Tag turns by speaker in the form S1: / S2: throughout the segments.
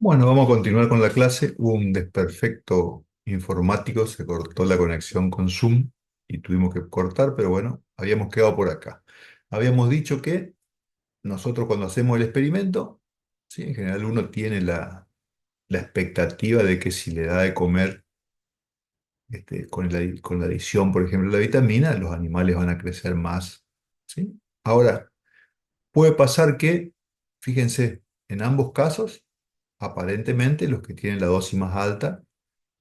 S1: Bueno, vamos a continuar con la clase. Hubo un desperfecto informático, se cortó la conexión con Zoom y tuvimos que cortar, pero bueno, habíamos quedado por acá. Habíamos dicho que nosotros cuando hacemos el experimento, ¿sí? En general uno tiene la expectativa de que si le da de comer con la adición, por ejemplo, de la vitamina, los animales van a crecer más, ¿sí? Ahora, puede pasar que, fíjense, en ambos casos, aparentemente los que tienen la dosis más alta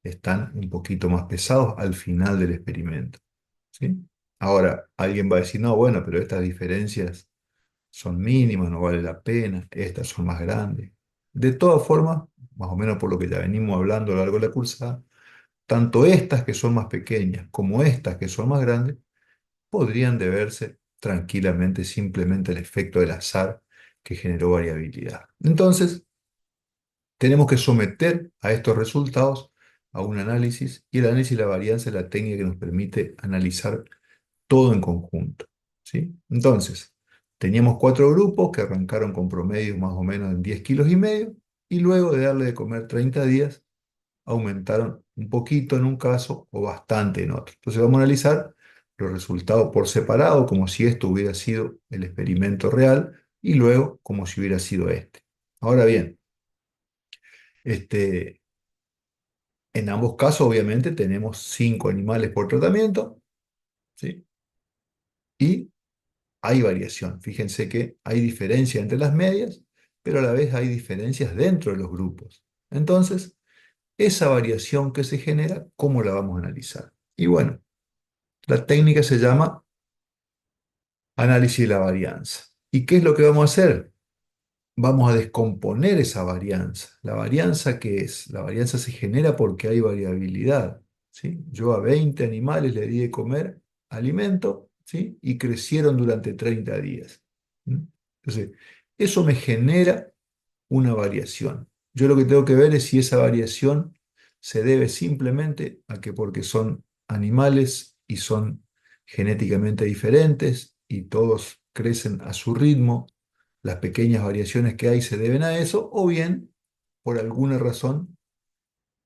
S1: están un poquito más pesados al final del experimento, ¿sí? Ahora, alguien va a decir, no, bueno, pero estas diferencias son mínimas, no vale la pena, estas son más grandes. De todas formas, más o menos por lo que ya venimos hablando a lo largo de la cursada, tanto estas que son más pequeñas como estas que son más grandes podrían deberse tranquilamente simplemente al efecto del azar que generó variabilidad. Entonces, tenemos que someter a estos resultados a un análisis y el análisis de la varianza es la técnica que nos permite analizar todo en conjunto, ¿sí? Entonces, teníamos cuatro grupos que arrancaron con promedios más o menos en 10 kilos y medio y luego de darle de comer 30 días aumentaron un poquito en un caso o bastante en otro. Entonces vamos a analizar los resultados por separado como si esto hubiera sido el experimento real y luego como si hubiera sido este. Ahora bien, este, en ambos casos, obviamente, tenemos 5 animales por tratamiento, ¿sí? Y hay variación. Fíjense que hay diferencia entre las medias, pero a la vez hay diferencias dentro de los grupos. Entonces, esa variación que se genera, ¿cómo la vamos a analizar? Y bueno, la técnica se llama análisis de la varianza. ¿Y qué es lo que vamos a hacer? Vamos a descomponer esa varianza. ¿La varianza qué es? La varianza se genera porque hay variabilidad, ¿sí? Yo a 20 animales le di de comer alimento, ¿sí? Y crecieron durante 30 días. ¿Mm? Entonces, eso me genera una variación. Yo lo que tengo que ver es si esa variación se debe simplemente a que porque son animales y son genéticamente diferentes y todos crecen a su ritmo, las pequeñas variaciones que hay se deben a eso, o bien por alguna razón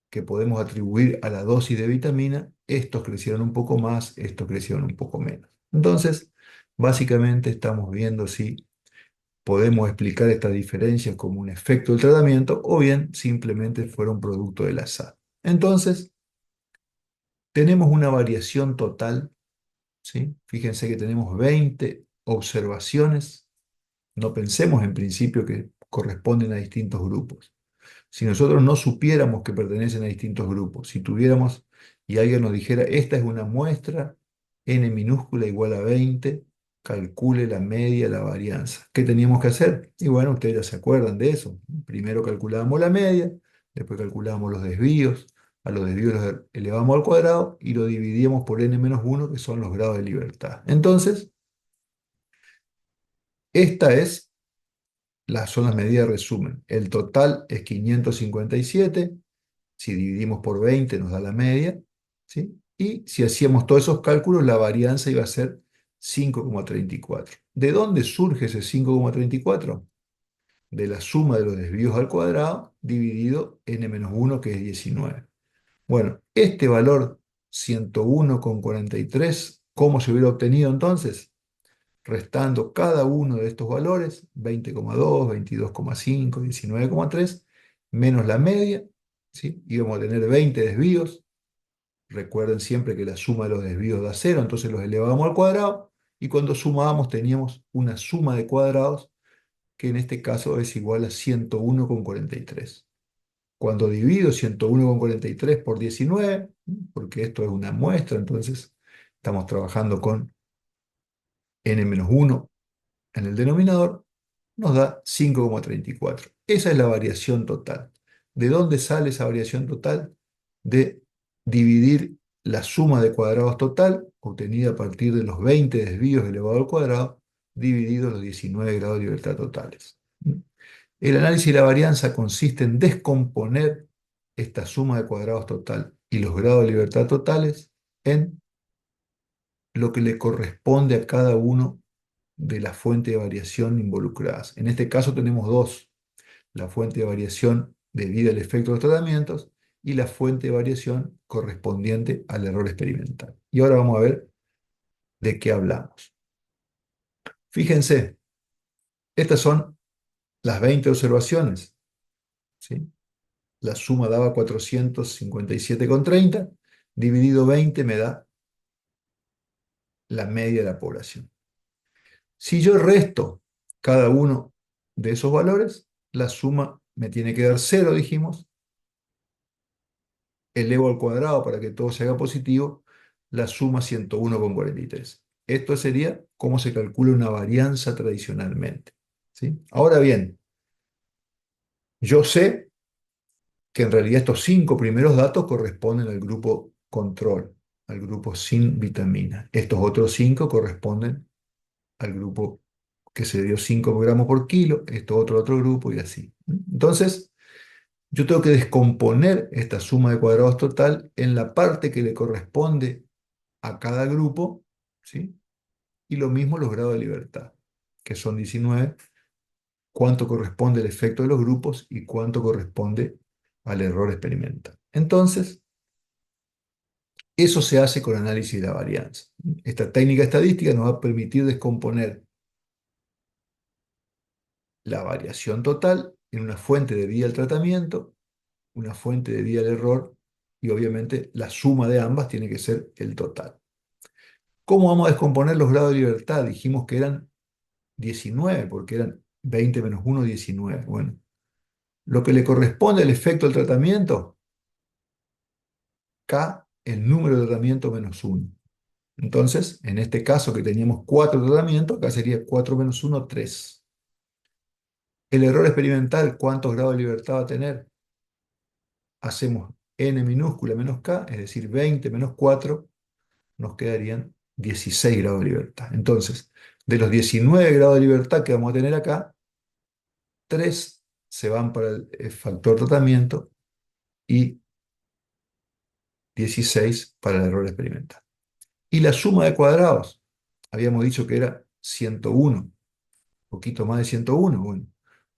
S1: que podemos atribuir a la dosis de vitamina, estos crecieron un poco más, estos crecieron un poco menos. Entonces, básicamente estamos viendo si podemos explicar estas diferencias como un efecto del tratamiento o bien simplemente fueron producto del azar. Entonces, tenemos una variación total, ¿sí? Fíjense que tenemos 20 observaciones. No pensemos en principio que corresponden a distintos grupos. Si nosotros no supiéramos que pertenecen a distintos grupos, si tuviéramos y alguien nos dijera, esta es una muestra, n minúscula igual a 20, calcule la media, la varianza. ¿Qué teníamos que hacer? Y bueno, ustedes ya se acuerdan de eso. Primero calculábamos la media, después calculábamos los desvíos, a los desvíos los elevamos al cuadrado y lo dividíamos por n-1, que son los grados de libertad. Entonces, esta es son las medidas de resumen. El total es 557. Si dividimos por 20 nos da la media, ¿sí? Y si hacíamos todos esos cálculos, la varianza iba a ser 5,34. ¿De dónde surge ese 5,34? De la suma de los desvíos al cuadrado dividido n-1, que es 19. Bueno, este valor 101,43, ¿cómo se hubiera obtenido entonces? Restando cada uno de estos valores, 20,2, 22,5, 19,3, menos la media, ¿sí? Íbamos a tener 20 desvíos. Recuerden siempre que la suma de los desvíos da cero, entonces los elevábamos al cuadrado, y cuando sumábamos teníamos una suma de cuadrados que en este caso es igual a 101,43. Cuando divido 101,43 por 19, porque esto es una muestra, entonces estamos trabajando con n-1 en el denominador, nos da 5,34. Esa es la variación total. ¿De dónde sale esa variación total? De dividir la suma de cuadrados total, obtenida a partir de los 20 desvíos elevado al cuadrado, dividido los 19 grados de libertad totales. El análisis de la varianza consiste en descomponer esta suma de cuadrados total y los grados de libertad totales en lo que le corresponde a cada uno de la fuente de variación involucradas. En este caso tenemos dos. La fuente de variación debido al efecto de los tratamientos y la fuente de variación correspondiente al error experimental. Y ahora vamos a ver de qué hablamos. Fíjense, estas son las 20 observaciones, ¿sí? La suma daba 457,30, dividido 20 me da la media de la población. Si yo resto cada uno de esos valores, la suma me tiene que dar 0, dijimos, elevo al cuadrado para que todo se haga positivo, la suma 101,43. Esto sería cómo se calcula una varianza tradicionalmente, ¿sí? Ahora bien, yo sé que en realidad estos 5 primeros datos corresponden al grupo control, al grupo sin vitamina. Estos otros 5 corresponden al grupo que se dio 5 gramos por kilo, esto otro grupo y así. Entonces, yo tengo que descomponer esta suma de cuadrados total en la parte que le corresponde a cada grupo, ¿sí? Y lo mismo los grados de libertad, que son 19, cuánto corresponde el efecto de los grupos y cuánto corresponde al error experimental. Entonces, eso se hace con análisis de la varianza. Esta técnica estadística nos va a permitir descomponer la variación total en una fuente debida al tratamiento, una fuente debida al error y obviamente la suma de ambas tiene que ser el total. ¿Cómo vamos a descomponer los grados de libertad? Dijimos que eran 19, porque eran 20 menos 1, 19. Bueno, lo que le corresponde al efecto del tratamiento, K, el número de tratamiento menos 1. Entonces, en este caso que teníamos 4 tratamientos, acá sería 4 menos 1, 3. El error experimental, ¿cuántos grados de libertad va a tener? Hacemos n minúscula menos k, es decir, 20 menos 4, nos quedarían 16 grados de libertad. Entonces, de los 19 grados de libertad que vamos a tener acá, 3 se van para el factor tratamiento y 16 para el error experimental. Y la suma de cuadrados, habíamos dicho que era 101, poquito más de 101. Bueno,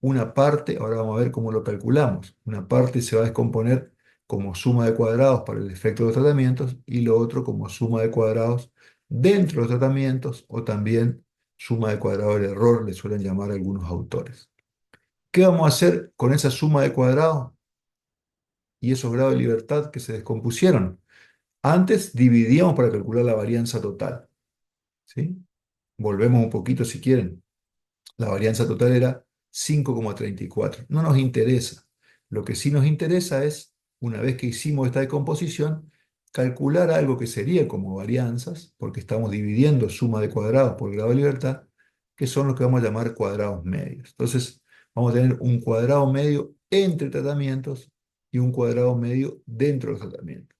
S1: una parte, ahora vamos a ver cómo lo calculamos. Una parte se va a descomponer como suma de cuadrados para el efecto de los tratamientos y lo otro como suma de cuadrados dentro de los tratamientos o también suma de cuadrados del error, le suelen llamar algunos autores. ¿Qué vamos a hacer con esa suma de cuadrados y esos grados de libertad que se descompusieron? Antes dividíamos para calcular la varianza total, ¿sí? Volvemos un poquito si quieren. La varianza total era 5,34. No nos interesa. Lo que sí nos interesa es, una vez que hicimos esta decomposición, calcular algo que sería como varianzas, porque estamos dividiendo suma de cuadrados por grado de libertad, que son los que vamos a llamar cuadrados medios. Entonces, vamos a tener un cuadrado medio entre tratamientos y un cuadrado medio dentro de los tratamientos,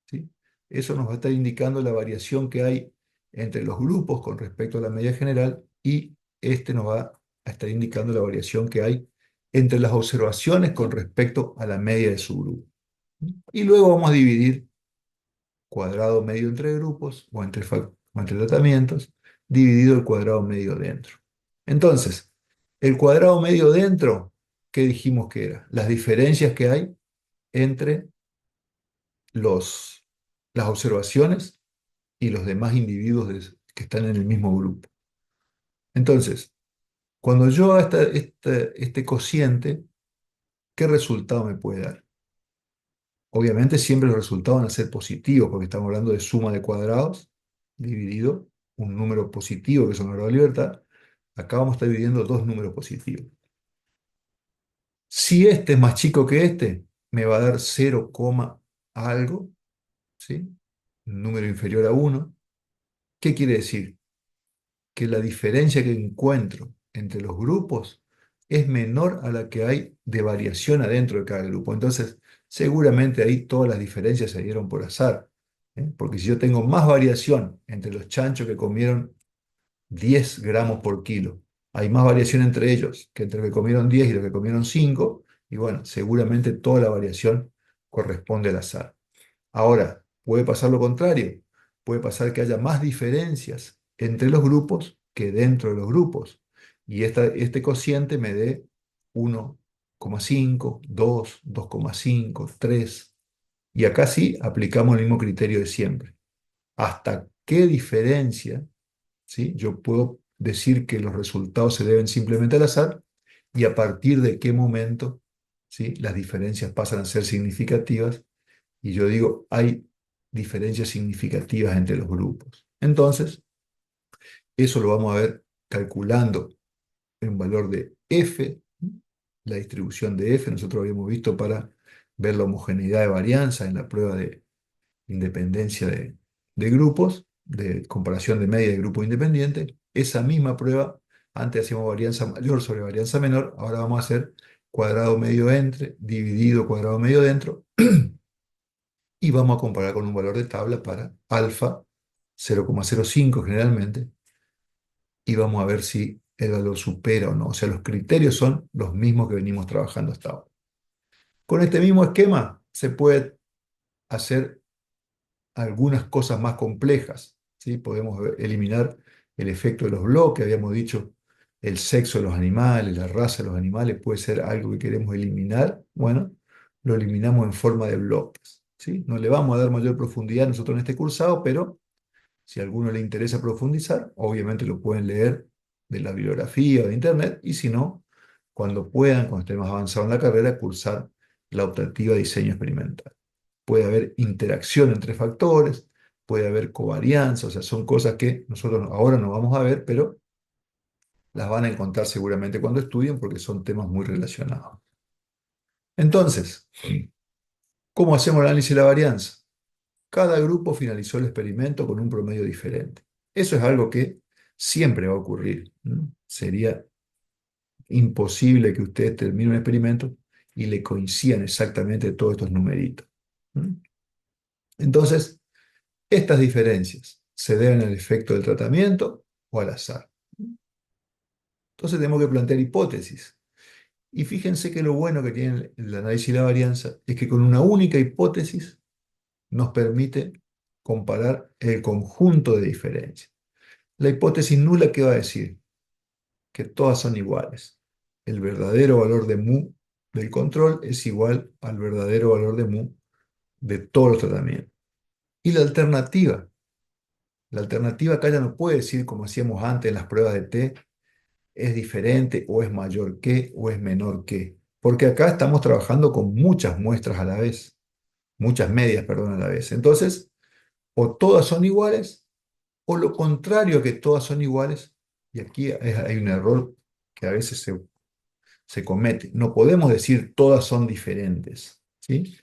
S1: ¿sí? Eso nos va a estar indicando la variación que hay entre los grupos con respecto a la media general y este nos va a estar indicando la variación que hay entre las observaciones con respecto a la media de su grupo. Y luego vamos a dividir cuadrado medio entre grupos o entre tratamientos, dividido el cuadrado medio dentro. Entonces, el cuadrado medio dentro, ¿qué dijimos que era? Las diferencias que hay entre los, las observaciones y los demás individuos que están en el mismo grupo. Entonces, cuando yo haga este cociente, ¿qué resultado me puede dar? Obviamente siempre los resultados van a ser positivos, porque estamos hablando de suma de cuadrados dividido un número positivo, que son los grados de libertad. Acá vamos a estar dividiendo dos números positivos. Si este es más chico que este, me va a dar 0, algo, ¿sí? Un número inferior a 1. ¿Qué quiere decir? Que la diferencia que encuentro entre los grupos es menor a la que hay de variación adentro de cada grupo. Entonces, seguramente ahí todas las diferencias se dieron por azar, ¿eh? Porque si yo tengo más variación entre los chanchos que comieron 10 gramos por kilo, hay más variación entre ellos que entre los que comieron 10 y los que comieron 5, y bueno, seguramente toda la variación corresponde al azar. Ahora, puede pasar lo contrario. Puede pasar que haya más diferencias entre los grupos que dentro de los grupos. Y este cociente me dé 1 2,5, 2, 2,5, 3. Y acá sí aplicamos el mismo criterio de siempre. ¿Hasta qué diferencia, ¿sí? Yo puedo decir que los resultados se deben simplemente al azar y a partir de qué momento, ¿sí? Las diferencias pasan a ser significativas y yo digo, hay diferencias significativas entre los grupos. Entonces, eso lo vamos a ver calculando en valor de f, la distribución de f, nosotros habíamos visto para ver la homogeneidad de varianza en la prueba de independencia de grupos, de comparación de media de grupo independiente. Esa misma prueba, antes hacíamos varianza mayor sobre varianza menor, ahora vamos a hacer cuadrado medio entre, dividido cuadrado medio dentro, y vamos a comparar con un valor de tabla para alfa 0,05 generalmente, y vamos a ver si el valor supera o no. O sea, los criterios son los mismos que venimos trabajando hasta ahora. Con este mismo esquema se puede hacer algunas cosas más complejas, ¿sí? Podemos eliminar el efecto de los bloques, habíamos dicho el sexo de los animales, la raza de los animales puede ser algo que queremos eliminar. Bueno, lo eliminamos en forma de bloques, ¿sí? No le vamos a dar mayor profundidad nosotros en este cursado, pero si a alguno le interesa profundizar, obviamente lo pueden leer de la bibliografía o de internet, y si no, cuando puedan, cuando estén más avanzados en la carrera, cursar la optativa de diseño experimental. Puede haber interacción entre factores, puede haber covarianza, o sea, son cosas que nosotros ahora no vamos a ver, pero las van a encontrar seguramente cuando estudien porque son temas muy relacionados. Entonces, ¿cómo hacemos el análisis de la varianza? Cada grupo finalizó el experimento con un promedio diferente. Eso es algo que siempre va a ocurrir, ¿no? Sería imposible que ustedes terminen un experimento y le coincidan exactamente todos estos numeritos, ¿no? Entonces, estas diferencias se deben al efecto del tratamiento o al azar. Entonces tenemos que plantear hipótesis. Y fíjense que lo bueno que tiene el análisis de la varianza es que con una única hipótesis nos permite comparar el conjunto de diferencias. La hipótesis nula, ¿qué va a decir? Que todas son iguales. El verdadero valor de mu del control es igual al verdadero valor de mu de todos los tratamientos. Y la alternativa acá ya no puede decir, como hacíamos antes en las pruebas de T, es diferente o es mayor que o es menor que. Porque acá estamos trabajando con muchas muestras a la vez, muchas medias, perdón, a la vez. Entonces, o todas son iguales o lo contrario a que todas son iguales, y aquí hay un error que a veces se comete. No podemos decir todas son diferentes, ¿sí?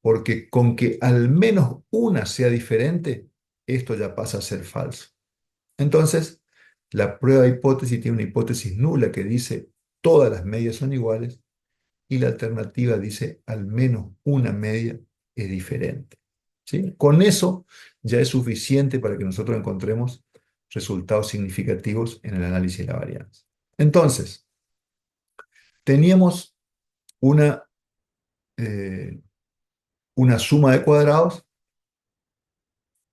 S1: Porque con que al menos una sea diferente, esto ya pasa a ser falso. Entonces, la prueba de hipótesis tiene una hipótesis nula que dice todas las medias son iguales y la alternativa dice al menos una media es diferente, ¿sí? Con eso ya es suficiente para que nosotros encontremos resultados significativos en el análisis de la varianza. Entonces, teníamos una, eh, una suma de cuadrados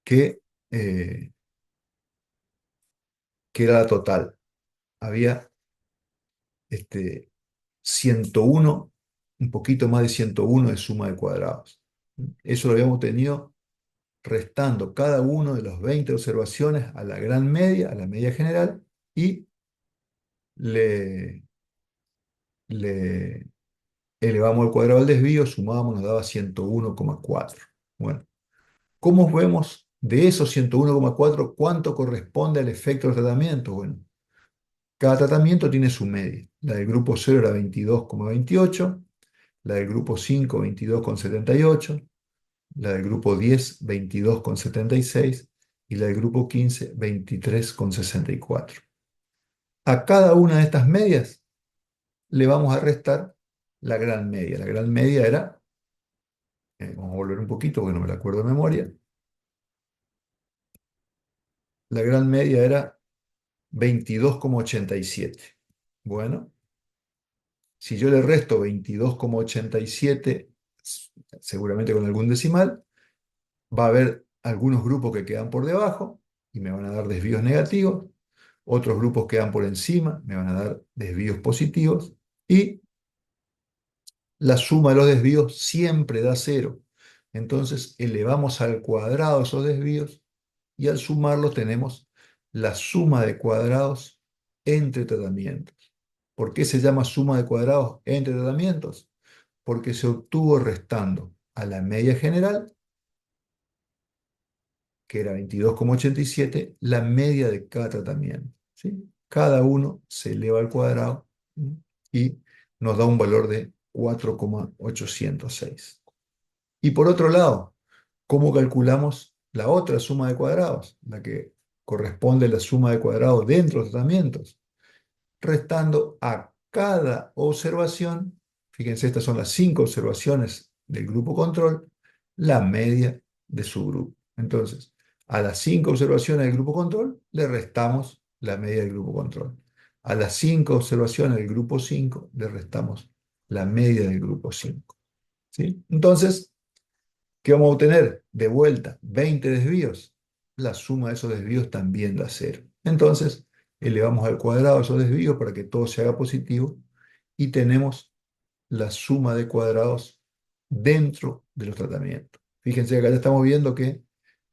S1: que, eh, que era la total. Había 101, un poquito más de 101 de suma de cuadrados. Eso lo habíamos tenido restando cada uno de las 20 observaciones a la gran media, a la media general, y le, le elevamos al cuadrado del desvío, sumábamos, nos daba 101,4. Bueno, ¿cómo vemos de esos 101,4 cuánto corresponde al efecto del tratamiento? Bueno, cada tratamiento tiene su media. La del grupo 0 era 22,28, la del grupo 5, 22,78, la del grupo 10, 22,76 y la del grupo 15, 23,64. A cada una de estas medias le vamos a restar la gran media. La gran media era, vamos a volver un poquito porque no me la acuerdo de memoria, la gran media era 22,87. Bueno, si yo le resto 22,87, seguramente con algún decimal, va a haber algunos grupos que quedan por debajo y me van a dar desvíos negativos, otros grupos quedan por encima, me van a dar desvíos positivos, y la suma de los desvíos siempre da cero. Entonces elevamos al cuadrado esos desvíos y al sumarlos tenemos la suma de cuadrados entre tratamientos. ¿Por qué se llama suma de cuadrados entre tratamientos? Porque se obtuvo restando a la media general, que era 22,87, la media de cada tratamiento. ¿Sí? Cada uno se eleva al cuadrado, ¿sí? Y nos da un valor de 4,806. Y por otro lado, ¿cómo calculamos la otra suma de cuadrados? La que corresponde a la suma de cuadrados dentro de los tratamientos, restando a cada observación, fíjense, estas son las 5 observaciones del grupo control, la media de su grupo. Entonces, a las 5 observaciones del grupo control le restamos la media del grupo control. A las 5 observaciones del grupo 5 le restamos la media del grupo 5. ¿Sí? Entonces, ¿qué vamos a obtener? De vuelta, 20 desvíos. La suma de esos desvíos también da cero. Entonces, elevamos al cuadrado esos desvíos para que todo se haga positivo y tenemos la suma de cuadrados dentro de los tratamientos. Fíjense que acá ya estamos viendo que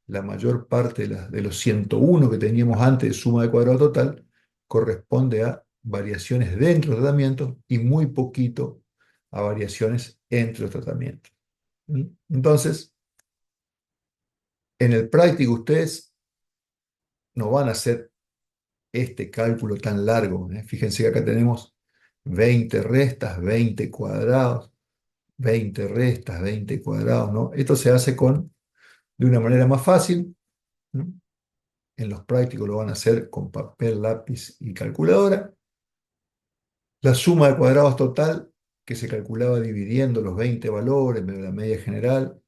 S1: la mayor parte de los 101 que teníamos antes de suma de cuadrado total corresponde a variaciones dentro de los tratamientos y muy poquito a variaciones entre los tratamientos. ¿Mm? Entonces, en el práctico ustedes no van a hacer este cálculo tan largo, ¿eh? Fíjense que acá tenemos 20 restas, 20 cuadrados, 20 restas, 20 cuadrados, ¿no? Esto se hace de una manera más fácil, ¿no? En los prácticos lo van a hacer con papel, lápiz y calculadora. La suma de cuadrados total, que se calculaba dividiendo los 20 valores de la media general,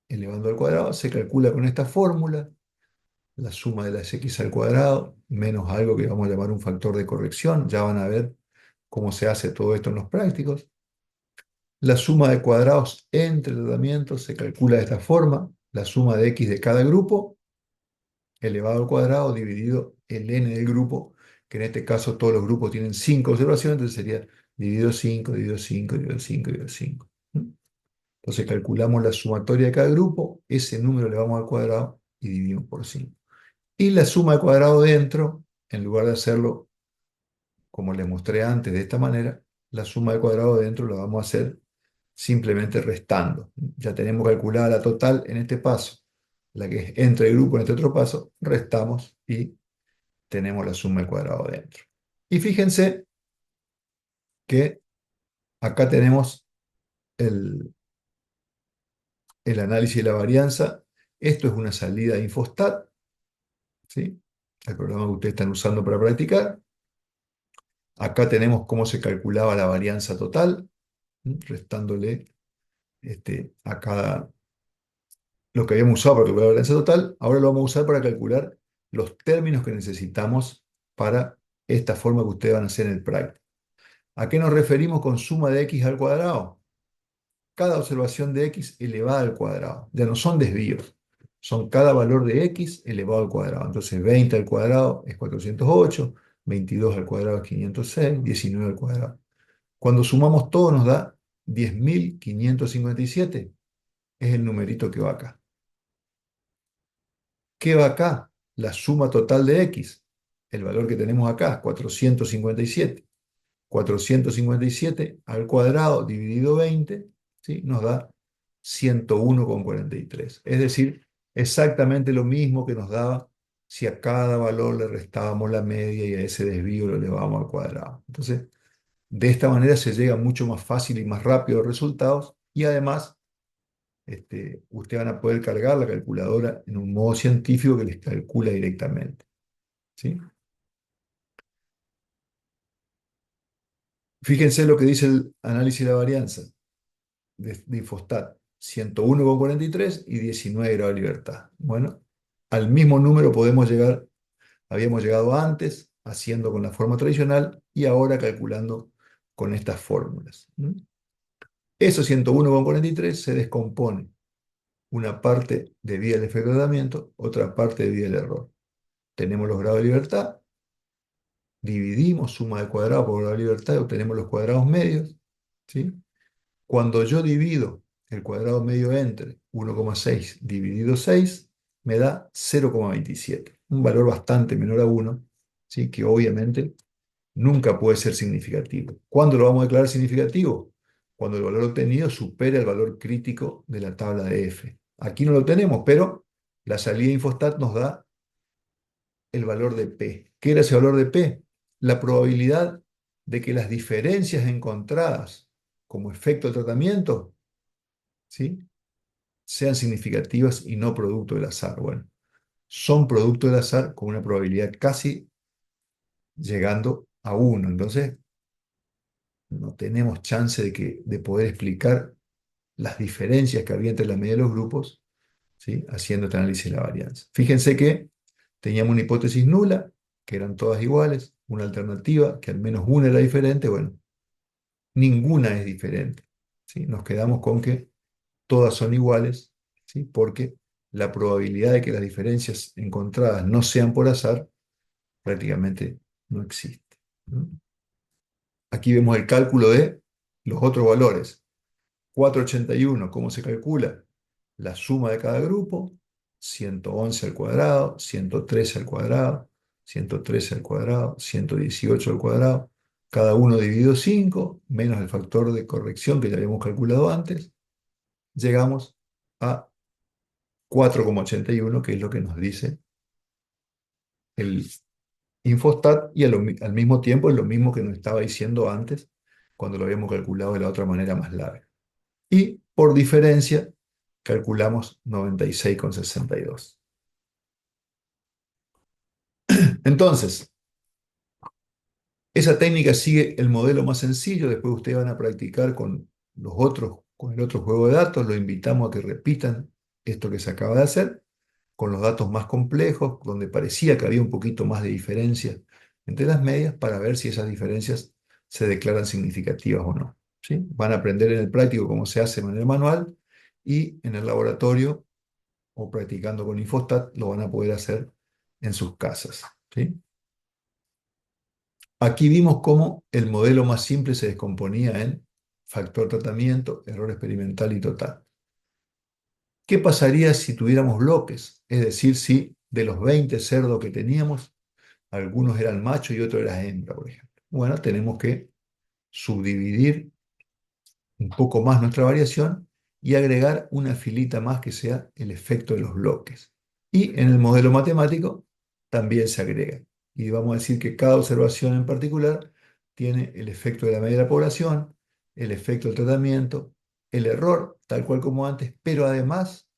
S1: elevando al cuadrado, se calcula con esta fórmula: la suma de las x al cuadrado, menos algo que vamos a llamar un factor de corrección. Ya van a ver cómo se hace todo esto en los prácticos. La suma de cuadrados entre tratamientos se calcula de esta forma: la suma de x de cada grupo, elevado al cuadrado, dividido el n del grupo, que en este caso todos los grupos tienen 5 observaciones, entonces sería dividido 5, dividido 5, dividido 5, dividido 5. Entonces calculamos la sumatoria de cada grupo, ese número le vamos al cuadrado y dividimos por 5. Y la suma de cuadrado dentro, en lugar de hacerlo como les mostré antes de esta manera, la suma de cuadrado dentro la vamos a hacer simplemente restando. Ya tenemos calculada la total en este paso, la que es entre el grupo en este otro paso, restamos y tenemos la suma de cuadrado dentro. Y fíjense que acá tenemos el, el análisis de la varianza. Esto es una salida de Infostat, ¿sí? El programa que ustedes están usando para practicar. Acá tenemos cómo se calculaba la varianza total, restándole a cada, lo que habíamos usado para calcular la varianza total. Ahora lo vamos a usar para calcular los términos que necesitamos para esta forma que ustedes van a hacer en el práctico. ¿A qué nos referimos con suma de x al cuadrado? Cada observación de x elevada al cuadrado. Ya no son desvíos, son cada valor de x elevado al cuadrado. Entonces 20 al cuadrado es 408, 22 al cuadrado es 506, 19 al cuadrado. Cuando sumamos todo nos da 10.557. Es el numerito que va acá. ¿Qué va acá? La suma total de x. El valor que tenemos acá, 457. 457 al cuadrado dividido 20, ¿sí? Nos da 101,43. Es decir, exactamente lo mismo que nos daba si a cada valor le restábamos la media y a ese desvío lo elevábamos al cuadrado. Entonces, de esta manera se llega mucho más fácil y más rápido a los resultados y además ustedes van a poder cargar la calculadora en un modo científico que les calcula directamente. ¿Sí? Fíjense lo que dice el análisis de la varianza de Infostat: 101,43 y 19 grados de libertad. Bueno, al mismo número podemos llegar, habíamos llegado antes haciendo con la forma tradicional y ahora calculando con estas fórmulas. Esos 101,43 se descompone: una parte debida al efecto de tratamiento, otra parte debida al error. Tenemos los grados de libertad, dividimos suma de cuadrados por grado de libertad y obtenemos los cuadrados medios, ¿sí? Cuando yo divido el cuadrado medio entre 1,6 dividido 6, me da 0,27, un valor bastante menor a 1, ¿sí? Que obviamente nunca puede ser significativo. ¿Cuándo lo vamos a declarar significativo? Cuando el valor obtenido supera el valor crítico de la tabla de F. Aquí no lo tenemos, pero la salida de Infostat nos da el valor de P. ¿Qué era ese valor de P? La probabilidad de que las diferencias encontradas como efecto de tratamiento, ¿sí?, sean significativas y no producto del azar. Bueno, son producto del azar con una probabilidad casi llegando a 1. Entonces, no tenemos chance de poder explicar las diferencias que había entre la media de los grupos, ¿sí?, haciendo este análisis de la varianza. Fíjense que teníamos una hipótesis nula, que eran todas iguales, una alternativa, que al menos una era diferente. Bueno, ninguna es diferente, ¿sí? Nos quedamos con que todas son iguales, ¿sí?, porque la probabilidad de que las diferencias encontradas no sean por azar prácticamente no existe. ¿No? Aquí vemos el cálculo de los otros valores. 481, ¿cómo se calcula? La suma de cada grupo, 111 al cuadrado, 113 al cuadrado, 113 al cuadrado, 118 al cuadrado, cada uno dividido 5, menos el factor de corrección que ya habíamos calculado antes, llegamos a 4,81, que es lo que nos dice el Infostat, y al mismo tiempo es lo mismo que nos estaba diciendo antes, cuando lo habíamos calculado de la otra manera más larga. Y por diferencia, calculamos 96,62. Entonces, esa técnica sigue el modelo más sencillo. Después ustedes van a practicar con el otro juego de datos. Los invitamos a que repitan esto que se acaba de hacer, con los datos más complejos, donde parecía que había un poquito más de diferencia entre las medias, para ver si esas diferencias se declaran significativas o no. ¿Sí? Van a aprender en el práctico cómo se hace de manera manual, y en el laboratorio o practicando con Infostat lo van a poder hacer en sus casas. ¿Sí? Aquí vimos cómo el modelo más simple se descomponía en factor tratamiento, error experimental y total. ¿Qué pasaría si tuviéramos bloques? Es decir, si de los 20 cerdos que teníamos, algunos eran machos y otros eran hembra, por ejemplo. Bueno, tenemos que subdividir un poco más nuestra variación y agregar una filita más que sea el efecto de los bloques. Y en el modelo matemático también se agrega. Y vamos a decir que cada observación en particular tiene el efecto de la media de la población, el efecto del tratamiento, el error, tal cual como antes, pero además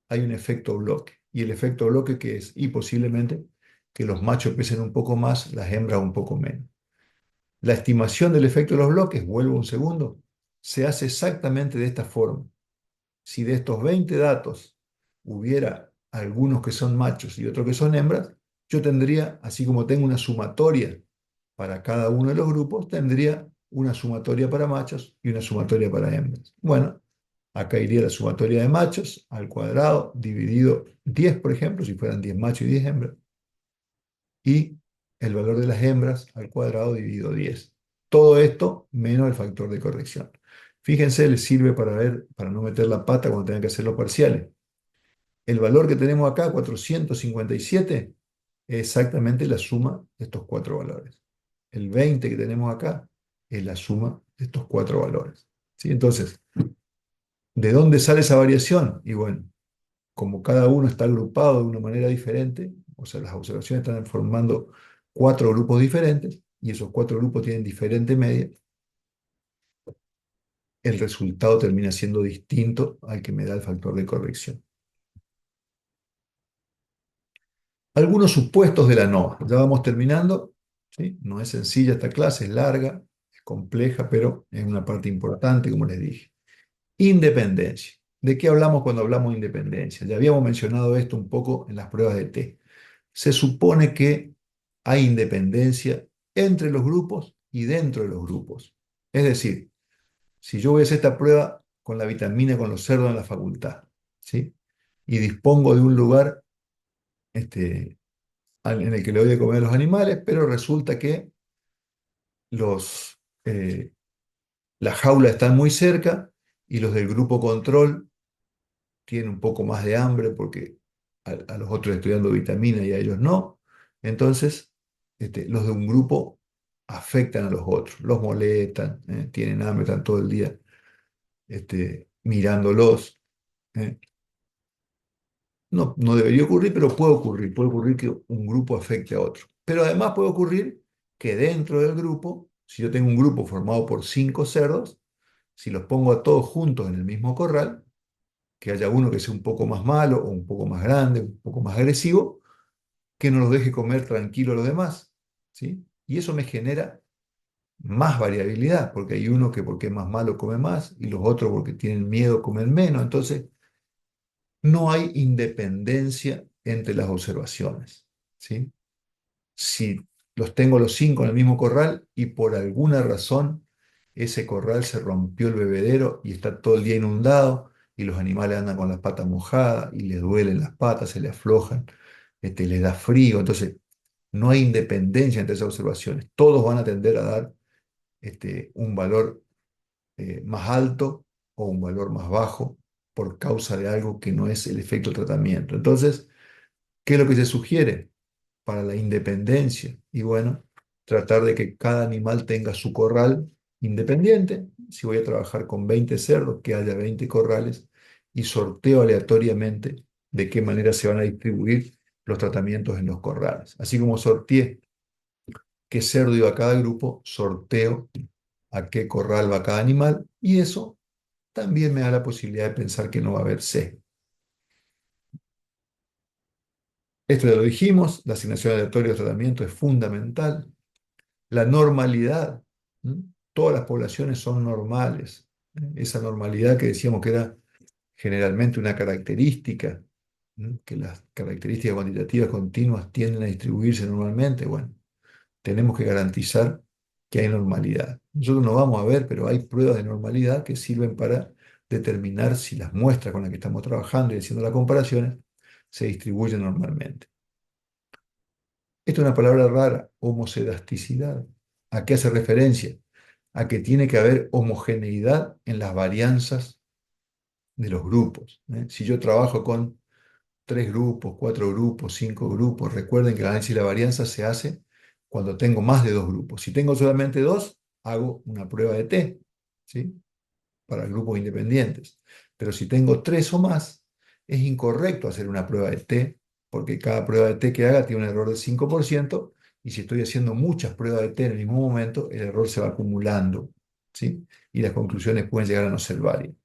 S1: hay un efecto bloque. ¿Y el efecto bloque qué es? Y posiblemente que los machos pesen un poco más, las hembras un poco menos. La estimación del efecto de los bloques, vuelvo un segundo, se hace exactamente de esta forma. Si de estos 20 datos hubiera algunos que son machos y otros que son hembras, yo tendría, así como tengo una sumatoria para cada uno de los grupos, tendría una sumatoria para machos y una sumatoria para hembras. Bueno, acá iría la sumatoria de machos al cuadrado dividido 10, por ejemplo, si fueran 10 machos y 10 hembras, y el valor de las hembras al cuadrado dividido 10. Todo esto menos el factor de corrección. Fíjense, les sirve para ver, para no meter la pata cuando tengan que hacer los parciales. El valor que tenemos acá, 457, es exactamente la suma de estos cuatro valores. El 20 que tenemos acá es la suma de estos cuatro valores. ¿Sí? Entonces, ¿de dónde sale esa variación? Y bueno, como cada uno está agrupado de una manera diferente, o sea, las observaciones están formando cuatro grupos diferentes, y esos cuatro grupos tienen diferente media, el resultado termina siendo distinto al que me da el factor de corrección. Algunos supuestos de la NOVA. Ya vamos terminando, ¿sí? No es sencilla esta clase, es larga, es compleja, pero es una parte importante, como les dije. Independencia. ¿De qué hablamos cuando hablamos de independencia? Ya habíamos mencionado esto un poco en las pruebas de T. Se supone que hay independencia entre los grupos y dentro de los grupos. Es decir, si yo voy a hacer esta prueba con la vitamina con los cerdos en la facultad, ¿sí?, y dispongo de un lugar en el que le doy de comer a los animales, pero resulta que los, eh, la jaula está muy cerca y los del grupo control tienen un poco más de hambre porque a los otros estudiando vitamina y a ellos no. Entonces, los de un grupo afectan a los otros, los molestan, tienen hambre, están todo el día mirándolos. ¿eh? No, no debería ocurrir, pero puede ocurrir. Puede ocurrir que un grupo afecte a otro. Pero además puede ocurrir que dentro del grupo, si yo tengo un grupo formado por 5 cerdos, si los pongo a todos juntos en el mismo corral, que haya uno que sea un poco más malo o un poco más grande, un poco más agresivo, que no los deje comer tranquilo a los demás. ¿Sí? Y eso me genera más variabilidad, porque hay uno que porque es más malo come más y los otros porque tienen miedo comen menos. Entonces, no hay independencia entre las observaciones. ¿Sí? Si los tengo los 5 en el mismo corral y por alguna razón ese corral se rompió el bebedero y está todo el día inundado y los animales andan con las patas mojadas y les duelen las patas, se les aflojan, les da frío, entonces no hay independencia entre esas observaciones. Todos van a tender a dar un valor más alto o un valor más bajo por causa de algo que no es el efecto tratamiento. Entonces, ¿qué es lo que se sugiere para la independencia? Y bueno, tratar de que cada animal tenga su corral independiente. Si voy a trabajar con 20 cerdos, que haya 20 corrales y sorteo aleatoriamente de qué manera se van a distribuir los tratamientos en los corrales. Así como sorteé qué cerdo iba a cada grupo, sorteo a qué corral va cada animal y eso también me da la posibilidad de pensar que no va a haber sesgo. Esto ya lo dijimos, la asignación aleatoria de tratamiento es fundamental. La normalidad, ¿m? Todas las poblaciones son normales. Esa normalidad que decíamos que era generalmente una característica, que las características cuantitativas continuas tienden a distribuirse normalmente, bueno, tenemos que garantizar que hay normalidad. Nosotros no vamos a ver, pero hay pruebas de normalidad que sirven para determinar si las muestras con las que estamos trabajando y haciendo las comparaciones se distribuyen normalmente. Esto es una palabra rara, homocedasticidad. ¿A qué hace referencia? A que tiene que haber homogeneidad en las varianzas de los grupos. Si yo trabajo con 3 grupos, 4 grupos, 5 grupos, recuerden que el análisis de la varianza se hace cuando tengo más de 2 grupos. Si tengo solamente dos, hago una prueba de T, ¿sí? Para grupos independientes. Pero si tengo 3 o más, es incorrecto hacer una prueba de T, porque cada prueba de T que haga tiene un error del 5%, y si estoy haciendo muchas pruebas de T en el mismo momento, el error se va acumulando, ¿sí? Y las conclusiones pueden llegar a no ser válidas.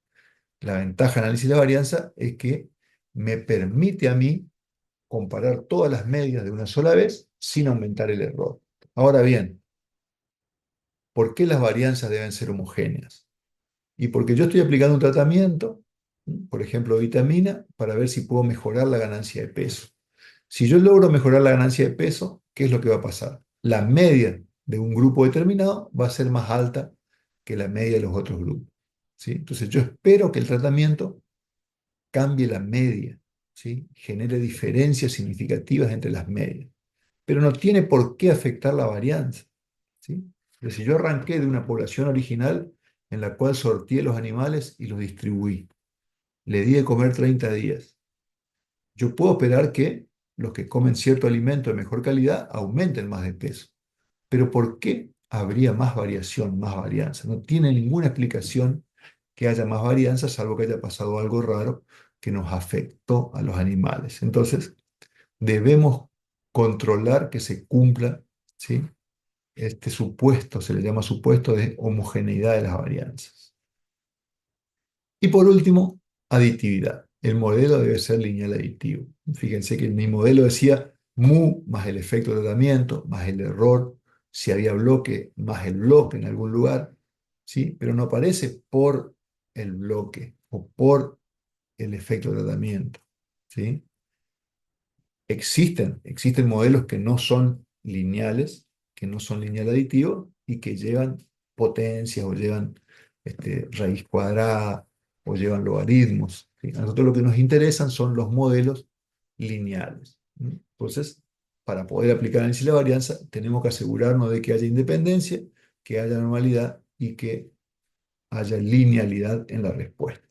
S1: La ventaja del análisis de la varianza es que me permite a mí comparar todas las medias de una sola vez sin aumentar el error. Ahora bien, ¿por qué las varianzas deben ser homogéneas? Y porque yo estoy aplicando un tratamiento, por ejemplo, vitamina, para ver si puedo mejorar la ganancia de peso. Si yo logro mejorar la ganancia de peso, ¿qué es lo que va a pasar? La media de un grupo determinado va a ser más alta que la media de los otros grupos. ¿Sí? Entonces yo espero que el tratamiento cambie la media, ¿sí? Genere diferencias significativas entre las medias, pero no tiene por qué afectar la varianza, ¿sí? Pero si yo arranqué de una población original en la cual sorteé los animales y los distribuí, le di de comer 30 días, yo puedo esperar que los que comen cierto alimento de mejor calidad aumenten más de peso. Pero ¿por qué habría más variación, más varianza? No tiene ninguna explicación que haya más varianza, salvo que haya pasado algo raro que nos afectó a los animales. Entonces, debemos controlar que se cumpla, ¿sí? Este supuesto, se le llama supuesto de homogeneidad de las varianzas. Y por último, aditividad. El modelo debe ser lineal aditivo. Fíjense que mi modelo decía mu más el efecto de tratamiento, más el error, si había bloque, más el bloque en algún lugar, ¿sí? Pero no aparece por el bloque o por el efecto de tratamiento, ¿sí? Existen modelos que no son lineales, que no son lineal aditivos y que llevan potencias o llevan raíz cuadrada o llevan logaritmos, ¿sí? A nosotros lo que nos interesan son los modelos lineales. Entonces, para poder aplicar análisis de la varianza, tenemos que asegurarnos de que haya independencia, que haya normalidad y que haya linealidad en la respuesta.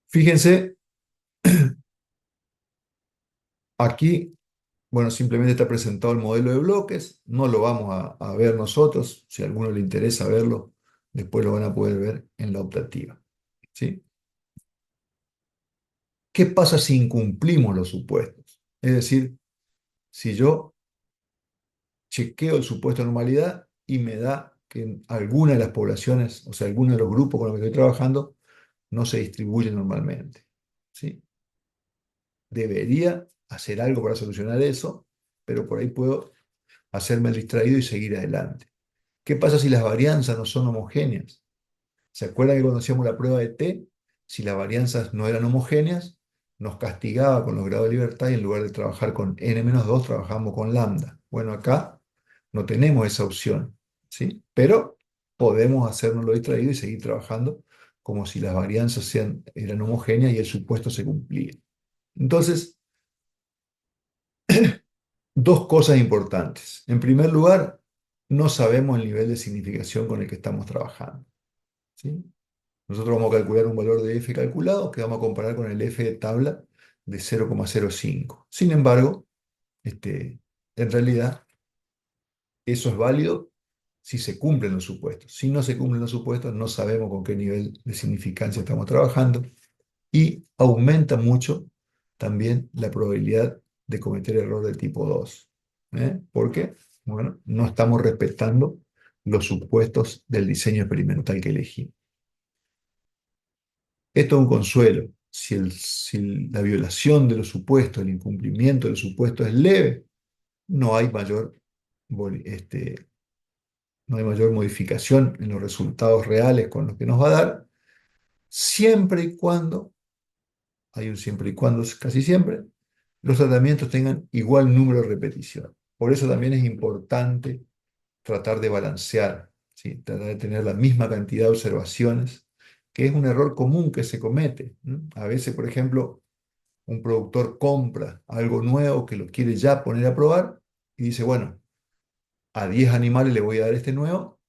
S1: Fíjense, aquí, bueno, simplemente está presentado el modelo de bloques, no lo vamos a ver nosotros, si a alguno le interesa verlo, después lo van a poder ver en la optativa. ¿Sí? ¿Qué pasa si incumplimos los supuestos? Es decir, si yo chequeo el supuesto de normalidad y me da que alguna de las poblaciones, o sea, alguno de los grupos con los que estoy trabajando, no se distribuye normalmente. ¿Sí? Debería hacer algo para solucionar eso, pero por ahí puedo hacerme el distraído y seguir adelante. ¿Qué pasa si las varianzas no son homogéneas? ¿Se acuerdan que cuando hacíamos la prueba de T, si las varianzas no eran homogéneas, nos castigaba con los grados de libertad y en lugar de trabajar con n-2, trabajamos con lambda? Bueno, acá no tenemos esa opción, ¿sí? Pero podemos hacernos lo distraído y seguir trabajando como si las varianzas eran homogéneas y el supuesto se cumplía. Entonces, dos cosas importantes. En primer lugar, no sabemos el nivel de significación con el que estamos trabajando, ¿sí? Nosotros vamos a calcular un valor de f calculado que vamos a comparar con el f de tabla de 0,05. Sin embargo, en realidad eso es válido si se cumplen los supuestos. Si no se cumplen los supuestos, no sabemos con qué nivel de significancia estamos trabajando y aumenta mucho también la probabilidad de cometer error de tipo 2. Porque, bueno, no estamos respetando los supuestos del diseño experimental que elegimos. Esto es un consuelo. Si la violación de los supuestos, el incumplimiento de los supuestos es leve, no hay mayor, no hay mayor modificación en los resultados reales con los que nos va a dar, siempre y cuando, hay un siempre y cuando casi siempre, los tratamientos tengan igual número de repeticiones. Por eso también es importante tratar de balancear, ¿sí? Tratar de tener la misma cantidad de observaciones, que es un error común que se comete. A veces, por ejemplo, un productor compra algo nuevo que lo quiere ya poner a probar y dice, bueno, a 10 animales le voy a dar este nuevo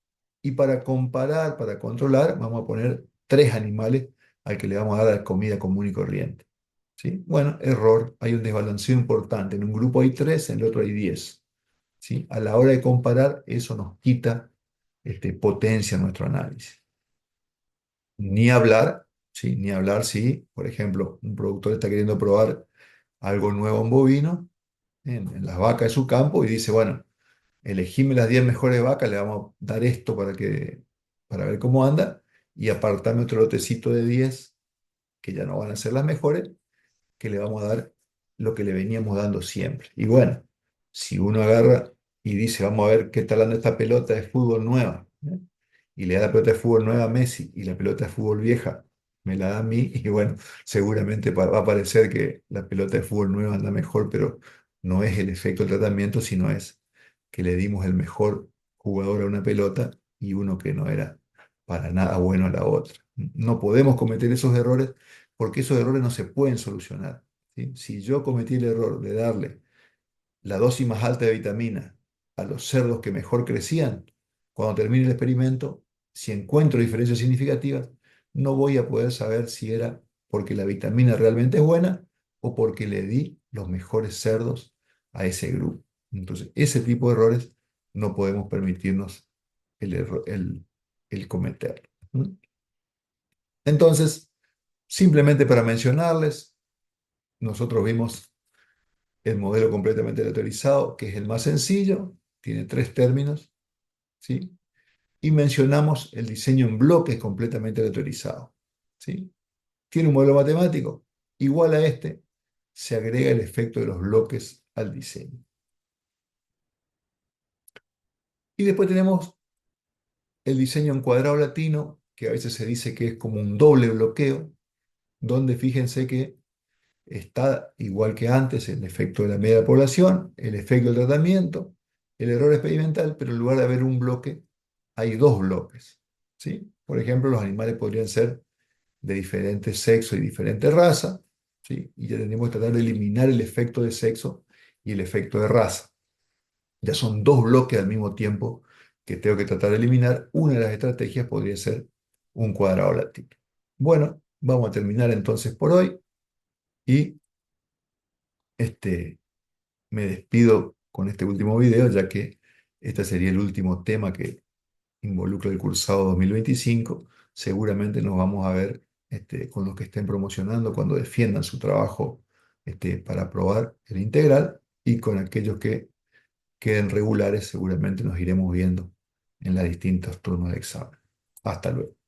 S1: y para comparar, para controlar, vamos a poner 3 animales al que le vamos a dar la comida común y corriente. ¿Sí? Bueno, error, hay un desbalanceo importante. En un grupo hay 3, en el otro hay 10. ¿Sí? A la hora de comparar, eso nos quita potencia en nuestro análisis. Ni hablar, ¿sí? Ni hablar si, por ejemplo, un productor está queriendo probar algo nuevo en bovino, en las vacas de su campo, y dice, bueno, elegime las 10 mejores vacas, le vamos a dar esto para ver cómo anda, y apartame otro lotecito de 10 que ya no van a ser las mejores, que le vamos a dar lo que le veníamos dando siempre. Y bueno, si uno agarra y dice, vamos a ver qué tal anda esta pelota de fútbol nueva, y le da la pelota de fútbol nueva a Messi y la pelota de fútbol vieja me la da a mí, y bueno, seguramente va a parecer que la pelota de fútbol nueva anda mejor, pero no es el efecto del tratamiento, sino es que le dimos el mejor jugador a una pelota y uno que no era para nada bueno a la otra. No podemos cometer esos errores porque esos errores no se pueden solucionar, ¿sí? Si yo cometí el error de darle la dosis más alta de vitamina a los cerdos que mejor crecían, cuando termine el experimento, si encuentro diferencias significativas, no voy a poder saber si era porque la vitamina realmente es buena o porque le di los mejores cerdos a ese grupo. Entonces, ese tipo de errores no podemos permitirnos el cometer. ¿Mm? Entonces, simplemente para mencionarles, nosotros vimos el modelo completamente aleatorizado, que es el más sencillo, tiene 3 términos, ¿sí? Y mencionamos el diseño en bloques completamente aleatorizado, ¿sí? Tiene un modelo matemático igual a este, se agrega el efecto de los bloques al diseño. Y después tenemos el diseño en cuadrado latino, que a veces se dice que es como un doble bloqueo, donde fíjense que está igual que antes el efecto de la media de la población, el efecto del tratamiento, el error experimental, pero en lugar de haber un bloque, hay 2 bloques, ¿sí? Por ejemplo, los animales podrían ser de diferente sexo y diferente raza, ¿sí? Y ya tenemos que tratar de eliminar el efecto de sexo y el efecto de raza. Ya son 2 bloques al mismo tiempo que tengo que tratar de eliminar, una de las estrategias podría ser un cuadrado latino. Bueno, vamos a terminar entonces por hoy y este, me despido con este último video, ya que este sería el último tema que involucra el cursado 2025. Seguramente nos vamos a ver con los que estén promocionando cuando defiendan su trabajo para aprobar el integral, y con aquellos que queden regulares seguramente nos iremos viendo en los distintos turnos de examen. Hasta luego.